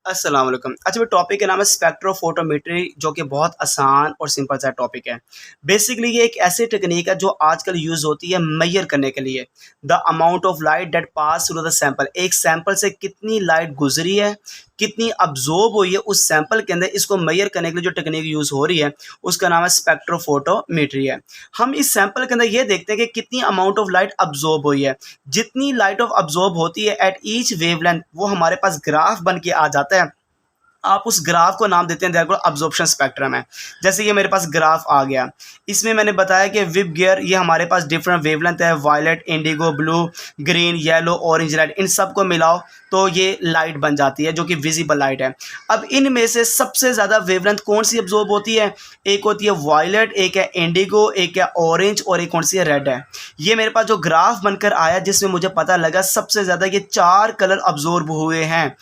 अस्सलाम वालेकुम। अच्छा, वो टॉपिक का नाम है स्पेक्ट्रोफोटोमेट्री, जो कि बहुत आसान और सिंपल सा टॉपिक है। बेसिकली ये एक ऐसी टेक्निक है जो आजकल यूज़ होती है मेजर करने के लिए। The amount of light that pass through the sample, एक सैंपल से कितनी लाइट गुजरी है, कितनी अब्जॉर्ब हुई है उस सैंपल के अंदर, इसको मेजर करने के लिए जो टेक्निक यूज़ हो रही है उसका नाम है स्पेक्ट्रोफोटोमेट्री है। हम इस सैंपल के अंदर ये देखते हैं कि कितनी अमाउंट ऑफ लाइट अब्जॉर्ब हुई है। जितनी लाइट ऑफ अब्जॉर्ब होती है एट ईच वेवलेंथ, वो हमारे पास ग्राफ बन के आ जाता है। आप उस ग्राफ को नाम देते हैं देखो अब्जॉर्प्शन स्पेक्ट्रम है। जैसे ये मेरे पास ग्राफ आ गया, इसमें मैंने बताया कि विप गियर ये हमारे पास डिफरेंट वेवलेंथ है, violet, indigo, blue, green, yellow, orange, red, इन सब को मिलाओ तो ये लाइट बन जाती है जो कि विजिबल लाइट है। अब इनमें से सबसे ज़्यादा वेवलेंथ कौन सी अब्जॉर्ब होती है? एक होती है वायलेट, एक है इंडिगो, एक है ऑरेंज और एक कौन सी है? रेड है। ये मेरे पास जो ग्राफ बनकर आया जिसमें मुझे पता लगा सबसे ज़्यादा ये 4 कलर अब्जॉर्ब हुए हैं।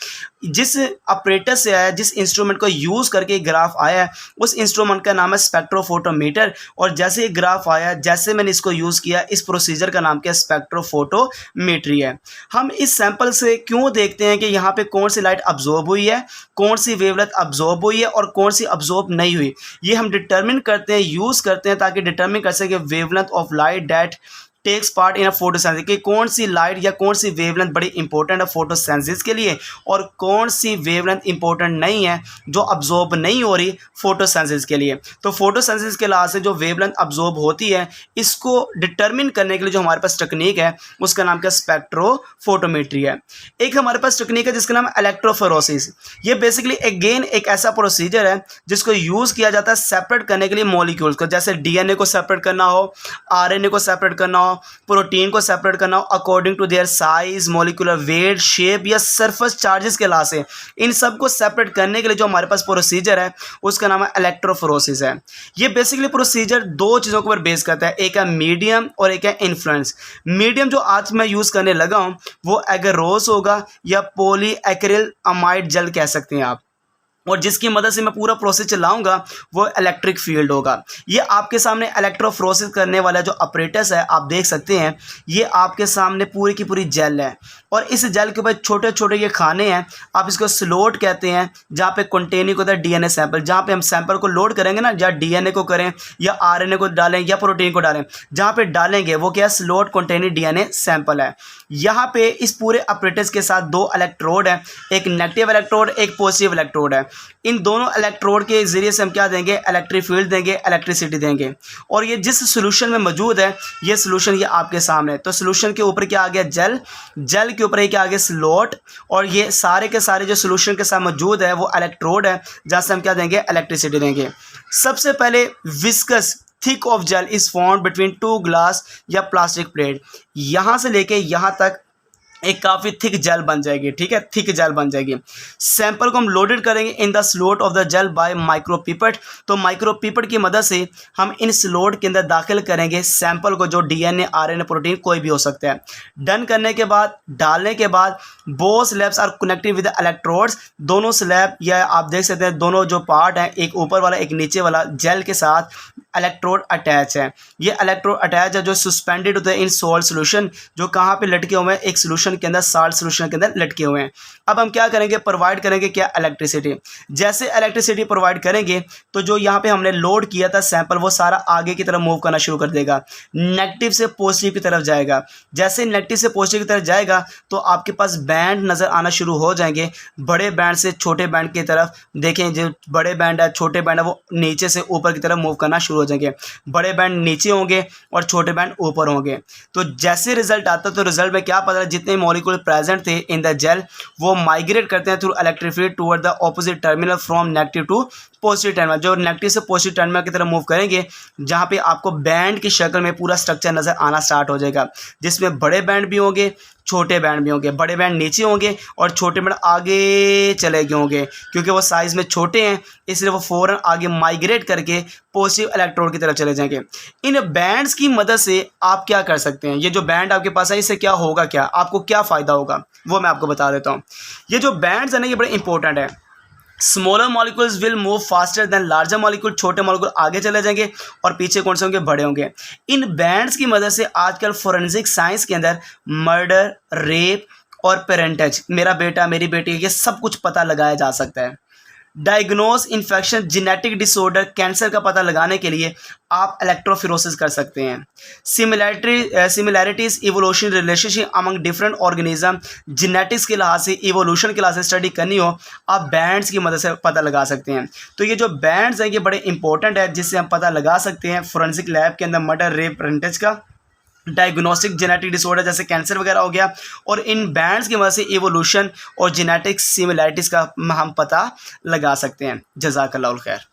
जिस ऑपरेटर से आया, जिस इंस्ट्रूमेंट को यूज़ करके ग्राफ आया है, उस इंस्ट्रूमेंट का नाम है स्पेक्ट्रोफोटोमीटर। और जैसे ये ग्राफ आया, जैसे मैंने इसको यूज़ किया, इस प्रोसीजर का नाम क्या? स्पेक्ट्रोफोटोमेट्री है। हम इस सैंपल से क्यों देखते हैं कि यहाँ पे कौन सी लाइट अब्जॉर्ब हुई है, कौन सी वेवलेंथ अब्जॉर्ब हुई है और कौन सी अब्जॉर्ब नहीं हुई, ये हम डिटर्मिन करते हैं, यूज़ करते हैं ताकि डिटर्मिन कर सके wavelength of light that takes part in a photosynthesis, कि कौन सी लाइट या कौन सी वेवलेंथ बड़ी इंपॉर्टेंट है फोटोसेंसिस के लिए और कौन सी वेवलेंथ इंपॉर्टेंट नहीं है जो अब्जॉर्ब नहीं हो रही फोटोसेंसिस के लिए। तो फोटोसेंसिस के लिहाज से जो वेवलेंथ अब्जॉर्ब होती है, इसको डिटर्मिन करने के लिए जो हमारे पास टेक्निक है उसका नाम क्या? स्पेक्ट्रोफोटोमेट्री है। एक हमारे पास टेक्निक है जिसका नाम है इलेक्ट्रोफोरेसिस। ये बेसिकली अगेन एक ऐसा प्रोसीजर है जिसको यूज़ किया जाता है सेपरेट करने के लिए मॉलिक्यूल्स को। जैसे डीएनए को सेपरेट करना हो, आरएनए को सेपरेट करना हो, प्रोटीन को सेपरेट करना हो according to their size, molecular weight, shape या सरफेस चार्जेस के लिहाज से, इन सब को सेपरेट करने के लिए जो हमारे पास प्रोसीजर है उसका नाम है इलेक्ट्रोफोरेसिस है। ये बेसिकली प्रोसीजर दो चीज़ों के ऊपर बेस करता है, एक है मीडियम और एक है इन्फ्लुएंस। मीडियम जो आज मैं यूज़ करने लगा हूँ वो एगरोस होगा या पॉली एक्रिल अमाइड जेल कह सकते हैं आप, और जिसकी मदद से मैं पूरा प्रोसेस चलाऊंगा वो इलेक्ट्रिक फील्ड होगा। ये आपके सामने इलेक्ट्रोफोरेसिस करने वाला जो ऑपरेटर्स है आप देख सकते हैं, ये आपके सामने पूरी की पूरी जेल है और इस जेल के ऊपर छोटे छोटे ये खाने हैं, आप इसको स्लॉट कहते हैं, जहाँ पे कंटेनिंग होता है डीएनए सैंपल। जहाँ पे हम सैंपल को लोड करेंगे ना, या डीएनए को करें या आरएनए को डालें या प्रोटीन को डालें, जहाँ पे डालेंगे वो क्या? स्लॉट कंटेनिंग डीएनए सैंपल है। यहाँ पे इस पूरे ऑपरेटर्स के साथ दो इलेक्ट्रोड है, एक नेगेटिव इलेक्ट्रोड, एक पॉजिटिव इलेक्ट्रोड है। इन दोनों इलेक्ट्रोड के ज़रिए से हम क्या देंगे? इलेक्ट्रिक फील्ड देंगे, इलेक्ट्रिसिटी देंगे। और ये जिस सोल्यूशन में मौजूद है, ये सोल्यूशन ये आपके सामने है। तो सोल्यूशन के ऊपर क्या आ गया? जेल। जेल के ऊपर क्या आ गया? स्लॉट। और ये सारे के सारे जो सोल्यूशन के साथ मौजूद है वो इलेक्ट्रोड है, जहाँ से हम क्या देंगे? इलेक्ट्रिसिटी देंगे। सबसे पहले viscous thick of gel is formed between two glass या प्लास्टिक प्लेट। यहाँ से लेके यहाँ तक एक काफ़ी थिक जेल बन जाएगी, ठीक है, थिक जेल बन जाएगी। सैंपल को हम लोडेड करेंगे in the slot of the gel by micropipette. तो माइक्रोपिपेट की मदद से हम इन स्लॉट के अंदर दाखिल करेंगे सैंपल को, जो डीएनए, आरएनए, प्रोटीन कोई भी हो सकता है। डन करने के बाद, डालने के बाद, both slabs are connected with electrodes. दोनों स्लैब या आप देख सकते हैं दोनों जो पार्ट हैं, एक ऊपर वाला एक नीचे वाला, जेल के साथ इलेक्ट्रोड अटैच है। ये इलेक्ट्रोड अटैच है जो सस्पेंडेड होते हैं इन सॉल्ट सोल्यूशन, जो कहाँ पे लटके हुए हैं? एक सोल्यूशन के अंदर, साल्ट सोल्यूशन के अंदर लटके हुए हैं। अब हम क्या करेंगे? प्रोवाइड करेंगे क्या? इलेक्ट्रिसिटी। जैसे इलेक्ट्रिसिटी प्रोवाइड करेंगे तो जो यहाँ पे हमने लोड किया था सैंपल, वो सारा आगे की तरफ मूव करना शुरू कर देगा, नेगेटिव से पॉजिटिव की तरफ जाएगा। जैसे नेगेटिव से पॉजिटिव की तरफ जाएगा तो आपके पास बैंड नज़र आना शुरू हो जाएंगे, बड़े बैंड से छोटे बैंड की तरफ। देखें, जो बड़े बैंड है, छोटे बैंड है, वो नीचे से ऊपर की तरफ मूव करना शुरू हो जाएंगे। बड़े बैंड नीचे होंगे और छोटे बैंड ऊपर होंगे। तो जैसे रिजल्ट आता है तो रिजल्ट में क्या पता है? जितने मॉलिक्यूल प्रेजेंट थे इन द जेल वो माइग्रेट करते हैं through electric field toward the opposite terminal from negative to positive terminal. जो नेगेटिव से पॉजिटिव टर्मिनल की तरफ मूव करेंगे, जहाँ पे आपको बैंड की शक्ल में पूरा स्ट्रक्चर नज़र आना स्टार्ट हो जाएगा, जिसमें बड़े बैंड भी होंगे, छोटे बैंड भी होंगे। बड़े बैंड नीचे होंगे और छोटे बैंड आगे चले गए होंगे, क्योंकि वो साइज़ में छोटे हैं इसलिए वो फ़ौरन आगे माइग्रेट करके पॉजिटिव इलेक्ट्रोड की तरफ चले जाएंगे। इन बैंड्स की मदद से आप क्या कर सकते हैं? ये जो बैंड आपके पास है इससे क्या होगा, क्या आपको क्या फ़ायदा होगा वो मैं आपको बता देता हूँ। ये जो बैंड्स है ना, ये बड़े इंपॉर्टेंट है। Smaller molecules will move faster than larger molecule. छोटे मॉलिक्यूल आगे चले जाएंगे और पीछे कौन से होंगे? बड़े होंगे। इन बैंड्स की मदद से आजकल फोरेंसिक साइंस के अंदर मर्डर, रेप और पेरेंटेज, मेरा बेटा मेरी बेटी, ये सब कुछ पता लगाया जा सकता है। Diagnose infection, genetic disorder, cancer का पता लगाने के लिए आप इलेक्ट्रोफिरोसिस कर सकते हैं। Similarities evolution relationship among different organism, genetics के लिहाज से, इवोल्यूशन के लिहाज से स्टडी करनी हो, आप बैंड्स की मदद से पता लगा सकते हैं। तो ये जो बैंड्स हैं ये बड़े इंपॉर्टेंट है, जिससे हम पता लगा सकते हैं फोरेंसिक लैब के अंदर मर्डर, रेप, पेरेंटेज का, डायग्नोस्टिक जेनेटिक डिसऑर्डर जैसे कैंसर वगैरह हो गया, और इन बैंड्स की मदद से इवोल्यूशन और जेनेटिक सिमिलैरिटीज़ का हम पता लगा सकते हैं। जज़ाकल्लाहुल खैर।